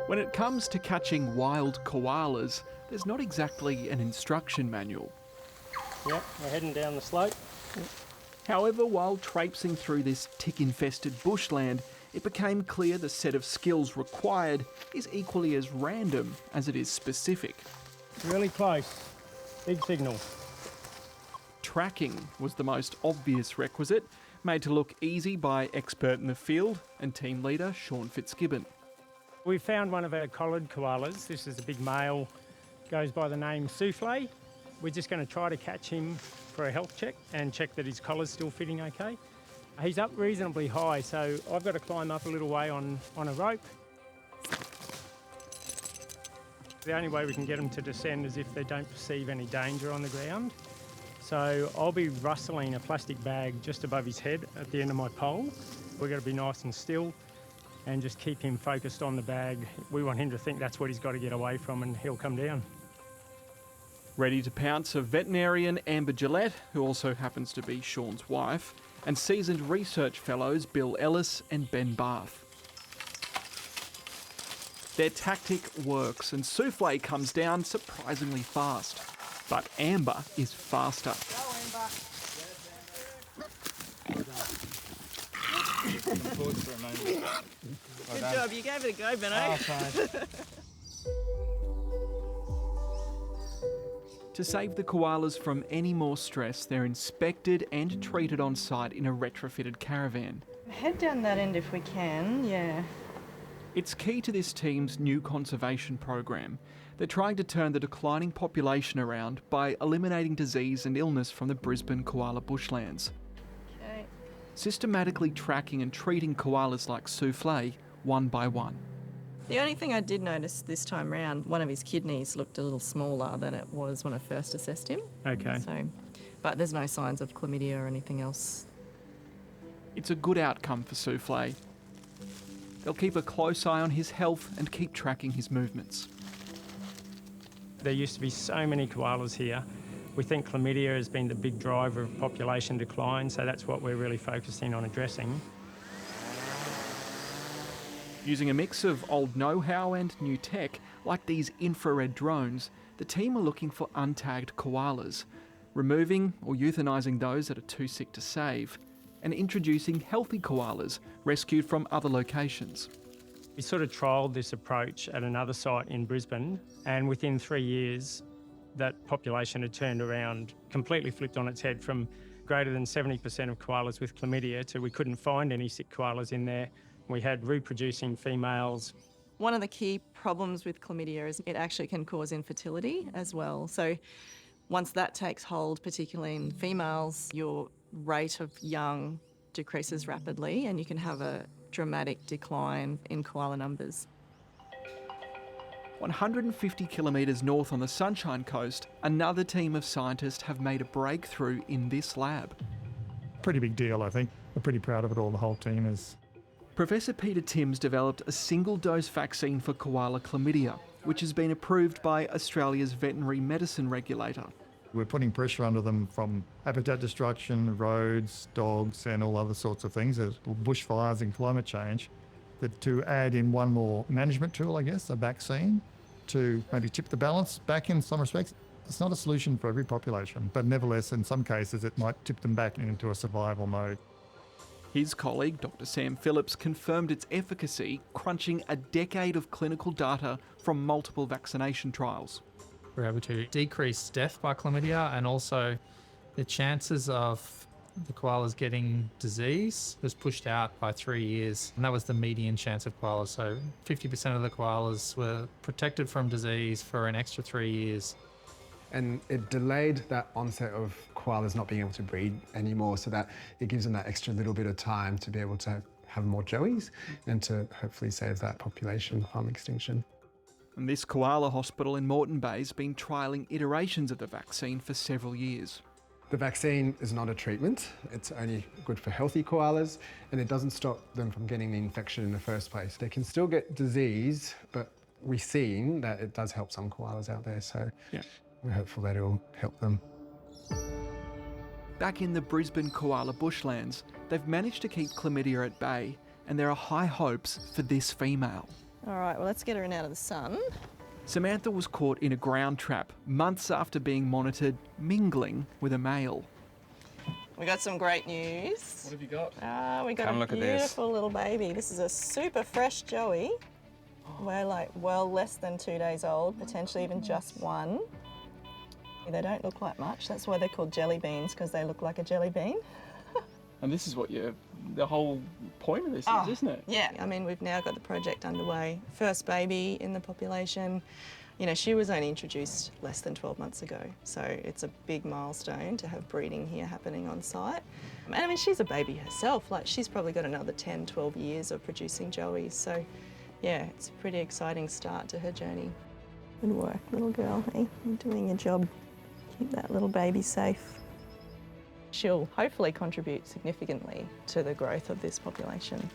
When it comes to catching wild koalas, there's not exactly an instruction manual. Yep, we're heading down the slope. However, while traipsing through this tick-infested bushland, it became clear the set of skills required is equally as random as it is specific. Really close. Big signal. Tracking was the most obvious requisite, made to look easy by expert in the field and team leader Sean Fitzgibbon. We found one of our collared koalas. This is a big male, goes by the name Souffle. We're just going to try to catch him for a health check and check that his collar's still fitting okay. He's up reasonably high, so I've got to climb up a little way on a rope. The only way we can get them to descend is if they don't perceive any danger on the ground. So I'll be rustling a plastic bag just above his head at the end of my pole. We've got to be nice and still and just keep him focused on the bag. We want him to think that's what he's got to get away from and he'll come down. Ready to pounce are veterinarian Amber Gillette, who also happens to be Sean's wife, and seasoned research fellows Bill Ellis and Ben Barth. Their tactic works and Souffle comes down surprisingly fast. But Amber is faster. Go, Amber. Good job, you gave it a go, Benno. To save the koalas from any more stress, they're inspected and treated on site in a retrofitted caravan. Head down that end if we can, yeah. It's key to this team's new conservation program. They're trying to turn the declining population around by eliminating disease and illness from the Brisbane koala bushlands. Okay. Systematically tracking and treating koalas like Souffle one by one. The only thing I did notice this time round, one of his kidneys looked a little smaller than it was when I first assessed him. Okay. So, but there's no signs of chlamydia or anything else. It's a good outcome for Souffle. They'll keep a close eye on his health and keep tracking his movements. There used to be so many koalas here. We think chlamydia has been the big driver of population decline, so that's what we're really focusing on addressing. Using a mix of old know-how and new tech, like these infrared drones, the team are looking for untagged koalas, removing or euthanizing those that are too sick to save, and introducing healthy koalas rescued from other locations. We sort of trialled this approach at another site in Brisbane, and within 3 years, that population had turned around, completely flipped on its head from greater than 70% of koalas with chlamydia to we couldn't find any sick koalas in there. We had reproducing females. One of the key problems with chlamydia is it actually can cause infertility as well. So once that takes hold, particularly in females, your rate of young decreases rapidly and you can have a dramatic decline in koala numbers. 150 kilometres north on the Sunshine Coast, another team of scientists have made a breakthrough in this lab. Pretty big deal, I think. We're pretty proud of it all, the whole team is. Professor Peter Timms developed a single-dose vaccine for koala chlamydia, which has been approved by Australia's veterinary medicine regulator. We're putting pressure under them from habitat destruction, roads, dogs and all other sorts of things, bushfires and climate change, that to add in one more management tool, I guess, a vaccine, to maybe tip the balance back in some respects. It's not a solution for every population, but nevertheless, in some cases, it might tip them back into a survival mode. His colleague, Dr. Sam Phillips, confirmed its efficacy, crunching a decade of clinical data from multiple vaccination trials. We're able to decrease death by chlamydia, and also the chances of the koalas getting disease was pushed out by 3 years, and that was the median chance of koalas. So 50% of the koalas were protected from disease for an extra 3 years. And it delayed that onset of koalas not being able to breed anymore, so that it gives them that extra little bit of time to be able to have more joeys and to hopefully save that population from extinction. And this koala hospital in Moreton Bay has been trialling iterations of the vaccine for several years. The vaccine is not a treatment. It's only good for healthy koalas, and it doesn't stop them from getting the infection in the first place. They can still get disease, but we've seen that it does help some koalas out there, so yeah, we're hopeful that it'll help them. Back in the Brisbane koala bushlands, they've managed to keep chlamydia at bay, and there are high hopes for this female. All right, well, let's get her in out of the sun. Samantha was caught in a ground trap months after being monitored mingling with a male. We got some great news. What have you got? We got Come a look at this. beautiful little baby. This is a super fresh joey. We're like well less than 2 days old, potentially even just one. They don't look like much. That's why they're called jelly beans, because they look like a jelly bean. And this is what the whole point of this is, isn't it? Yeah, I mean, we've now got the project underway. First baby in the population. You know, she was only introduced less than 12 months ago, so it's a big milestone to have breeding here happening on site. And I mean, she's a baby herself. Like, she's probably got another 10, 12 years of producing joeys. So, yeah, it's a pretty exciting start to her journey. Good work, little girl. Hey, you're doing your job. Keep that little baby safe. She'll hopefully contribute significantly to the growth of this population.